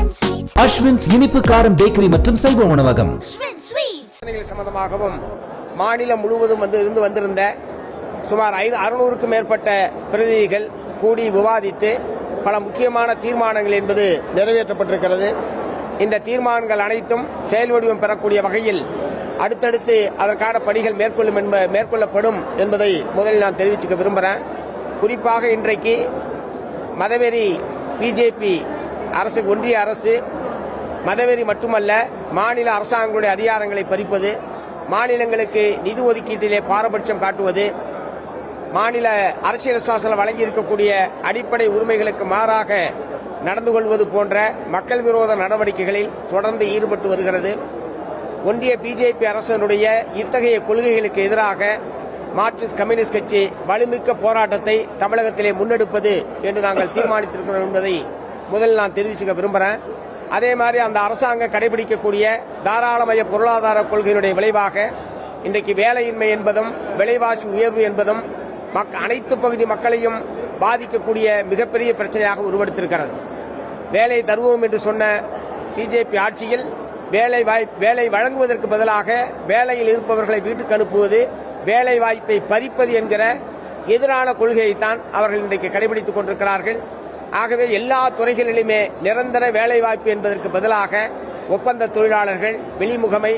அஸ்வின்ஸ் இனிப்பு காரம் பேக்கரி மற்றும் செல்வ உணவகம். சம்பந்தமாகவும் மாநிலம் முழுவதும் இருந்து வந்திருந்த சுமார் 600க்கும் மேற்பட்ட பிரதிநிதிகள் கூடி விவாதித்து பல முக்கியமான தீர்மானங்கள் என்பது நிறைவேற்றப்பட்டிருக்கிறது. இந்த தீர்மானங்கள் அனைத்தும் செயல் வடிவம் பெறக்கூடிய வகையில் அடுத்தடுத்து அதற்கான பணிகள் மேற்கொள்ளப்படும் என்பதை முதலில் நான் தெரிவித்துக்க விரும்புகிறேன். குறிப்பாக இன்றைக்கு மதவெறி பிஜேபி அரசு, ஒன்றிய அரசு மதவெறி மட்டுமல்ல, மாநில அரசாங்கங்களுடைய அதிகாரங்களை பறிப்பது, மாநிலங்களுக்கு நிதி ஒதுக்கீட்டிலே பாரபட்சம் காட்டுவது, மாநில அரசியல் சாசனம் வழங்கி இருக்கக்கூடிய அடிப்படை உரிமைகளுக்கு மாறாக நடந்து கொள்வது போன்ற மக்கள் விரோத நடவடிக்கைகளில் தொடர்ந்து ஈடுபட்டு வருகிறது. ஒன்றிய பிஜேபி அரசினுடைய இத்தகைய கொள்கைகளுக்கு எதிராக மார்க்சிஸ்ட் கம்யூனிஸ்ட் கட்சி வலுமிக்க போராட்டத்தை தமிழகத்திலே முன்னெடுப்பது என்று நாங்கள் தீர்மானித்திருக்கிறோம் என்பதை முதலில் நான் தெரிவிச்சுக்க விரும்புகிறேன். அதே மாதிரி அந்த அரசாங்கம் கடைபிடிக்கக்கூடிய தாராளமய பொருளாதார கொள்கையினுடைய விளைவாக இன்றைக்கு வேலையின்மை என்பதும் விலைவாசி உயர்வு என்பதும் அனைத்து பகுதி மக்களையும் பாதிக்கக்கூடிய மிகப்பெரிய பிரச்சனையாக உருவெடுத்திருக்கிறது. வேலை தருவோம் என்று சொன்ன பிஜேபி ஆட்சியில் வேலை வழங்குவதற்கு பதிலாக வேலையில் இருப்பவர்களை வீட்டுக்கு அனுப்புவது, வேலை வாய்ப்பை பறிப்பது என்கிற எதிரான கொள்கையைத்தான் அவர்கள் இன்றைக்கு கடைபிடித்துக் கொண்டிருக்கிறார்கள். ஆகவே எல்லா துறைகளிலுமே நிரந்தர வேலை வாய்ப்பு என்பதற்கு பதிலாக ஒப்பந்த தொழிலாளர்கள், வெளிமுகமை,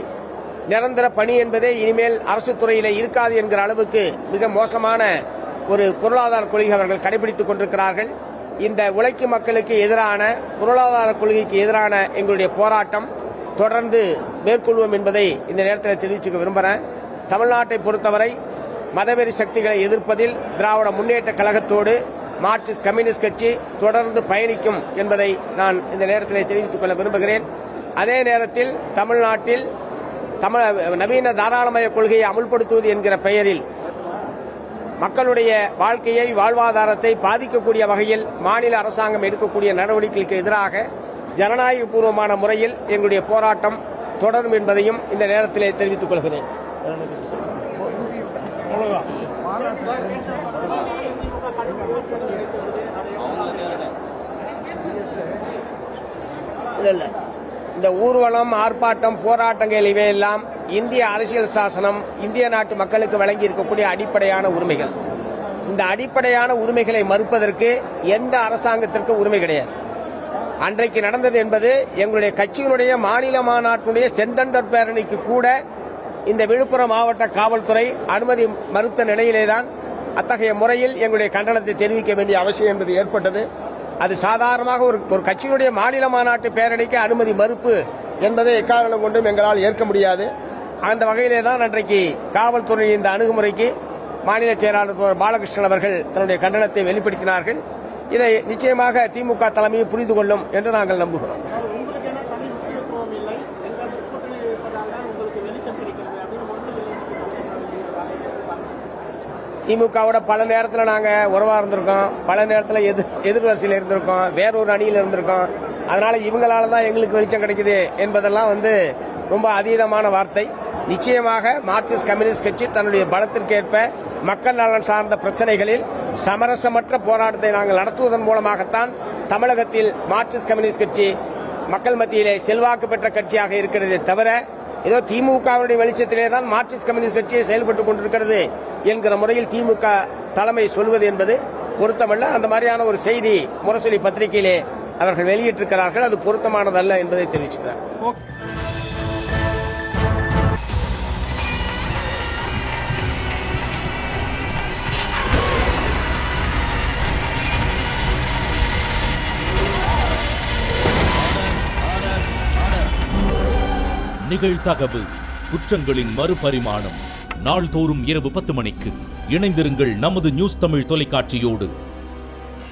நிரந்தர பணி என்பதே இனிமேல் அரசு துறையிலே இருக்காது என்கிற அளவுக்கு மிக மோசமான ஒரு பொருளாதார கொள்கை அவர்கள் கடைபிடித்துக் கொண்டிருக்கிறார்கள். இந்த உழைக்கும் மக்களுக்கு எதிரான பொருளாதார கொள்கைக்கு எதிரான எங்களுடைய போராட்டம் தொடர்ந்து மேற்கொள்வோம் என்பதை இந்த நேரத்தில் தெரிவிச்சுக்க விரும்புகிறேன். தமிழ்நாட்டை பொறுத்தவரை மதவெறி சக்திகளை எதிர்ப்பதில் திராவிட முன்னேற்ற கழகத்தோடு மார்க்சிஸ்ட் கம்யூனிஸ்ட் கட்சி தொடர்ந்து பயணிக்கும் என்பதை நான் இந்த நேரத்தில் தெரிவித்துக் கொள்ள விரும்புகிறேன். அதே நேரத்தில் தமிழ்நாட்டில் நவீன தாராளமய கொள்கையை அமுல்படுத்துவது என்கிற பெயரில் மக்களுடைய வாழ்க்கையை, வாழ்வாதாரத்தை பாதிக்கக்கூடிய வகையில் மாநில அரசாங்கம் எடுக்கக்கூடிய நடவடிக்கைகளுக்கு எதிராக ஜனநாயக பூர்வமான முறையில் எங்களுடைய போராட்டம் தொடரும் என்பதையும் இந்த நேரத்திலே தெரிவித்துக் கொள்கிறேன். இந்த ஊர்வலம், ஆர்ப்பாட்டம், போராட்டங்கள் இவையெல்லாம் இந்திய அரசியல் சாசனம் இந்திய நாட்டு மக்களுக்கு வழங்கி இருக்கக்கூடிய அடிப்படையான உரிமைகள். இந்த அடிப்படையான உரிமைகளை மறுப்பதற்கு எந்த அரசாங்கத்திற்கு உரிமை கிடையாது. அன்றைக்கு நடந்தது என்பது எங்களுடைய கட்சியினுடைய மாநில மாநாட்டினுடைய செந்தண்டர் பேரணிக்கு கூட இந்த விழுப்புரம் மாவட்ட காவல்துறை அனுமதி மறுத்த நிலையிலேதான் அத்தகைய முறையில் எங்களுடைய கண்டனத்தை தெரிவிக்க வேண்டிய அவசியம் என்பது ஏற்பட்டது. அது சாதாரணமாக ஒரு கட்சியினுடைய மாநில மாநாட்டு பேரணிக்கு அனுமதி மறுப்பு என்பதை எக்காரணம் கொண்டும் எங்களால் ஏற்க முடியாது. அந்த வகையிலே தான் அன்றைக்கு காவல்துறையின் இந்த அணுகுமுறைக்கு மாநில செயலாளர் பாலகிருஷ்ணன் அவர்கள் தன்னுடைய கண்டனத்தை வெளிப்படுத்தினார்கள். இதை நிச்சயமாக திமுக தலைமையை புரிந்து கொள்ளும் என்று நாங்கள் நம்புகிறோம். திமுகவோட பல நேரத்தில் நாங்கள் உறவாக இருந்திருக்கோம், பல நேரத்தில் எதிர்வரிசையில் இருந்திருக்கோம், வேறொரு அணியில் இருந்திருக்கோம். அதனால இவங்களால தான் எங்களுக்கு வெளிச்சம் கிடைக்குது என்பதெல்லாம் ரொம்ப அதீதமான வார்த்தை. நிச்சயமாக மார்க்சிஸ்ட் கம்யூனிஸ்ட் கட்சி தன்னுடைய பலத்திற்கேற்ப மக்கள் நலன் சார்ந்த பிரச்சனைகளில் சமரசமற்ற போராட்டத்தை நாங்கள் நடத்துவதன் மூலமாகத்தான் தமிழகத்தில் மார்க்சிஸ்ட் கம்யூனிஸ்ட் கட்சி மக்கள் மத்தியிலே செல்வாக்கு பெற்ற கட்சியாக இருக்கிறதே தவிர ஏதோ திமுகவுடைய வெளிச்சத்திலே தான் மார்க்சிஸ்ட் கம்யூனிஸ்ட் கட்சியை செயல்பட்டுக் கொண்டிருக்கிறது என்கிற முறையில் திமுக தலைமை சொல்வது என்பது பொருத்தமல்ல. அந்த மாதிரியான ஒரு செய்தி முரசொலி பத்திரிகையிலே அவர்கள் வெளியிட்டிருக்கிறார்கள். அது பொருத்தமானதல்ல என்பதை தெரிவிச்சுக்கிறார். நிகழ்தகவு குற்றங்களின் மறுபரிமாணம் நாள்தோறும் இரவு 10 மணிக்கு இணைந்திருங்கள் நமது நியூஸ் தமிழ் தொலைக்காட்சியோடு.